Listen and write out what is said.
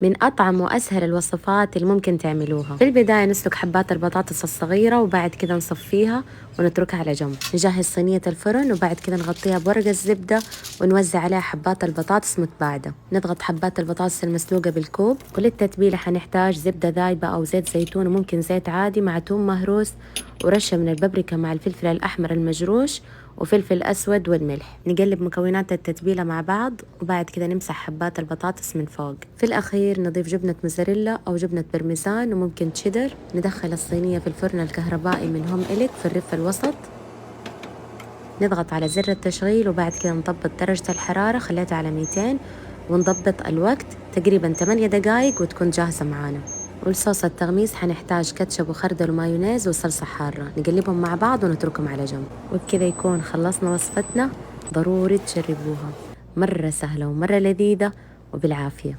من أطعم وأسهل الوصفات اللي ممكن تعملوها. في البداية نسلق حبات البطاطس الصغيرة وبعد كده نصفيها ونتركها على جنب. نجهز صينية الفرن وبعد كده نغطيها بورق الزبدة ونوزع عليها حبات البطاطس متباعدة. نضغط حبات البطاطس المسلوقة بالكوب. وللتتبيلة حنحتاج زبدة ذايبة أو زيت زيتون وممكن زيت عادي مع توم مهروس ورشة من البابريكا مع الفلفل الأحمر المجروش وفلفل أسود والملح. نقلب مكونات التتبيلة مع بعض وبعد كده نمسح حبات البطاطس من فوق. في الأخير نضيف جبنة موزاريلا أو جبنة برميزان وممكن تشيدر. ندخل الصينية في الفرن الكهربائي من هوم إليك في الرف الوسط. نضغط على زر التشغيل وبعد كده نضبط درجة الحرارة، خليتها على 200 ونضبط الوقت تقريبا 8 دقايق وتكون جاهزة معانا. والصوص التغميس حنحتاج كاتشب وخردل ومايونيز وصلصة حارة. نقلبهم مع بعض ونتركهم على جنب. وبكذا يكون خلصنا وصفتنا. ضروري تجربوها، مرة سهلة ومرة لذيذة وبالعافية.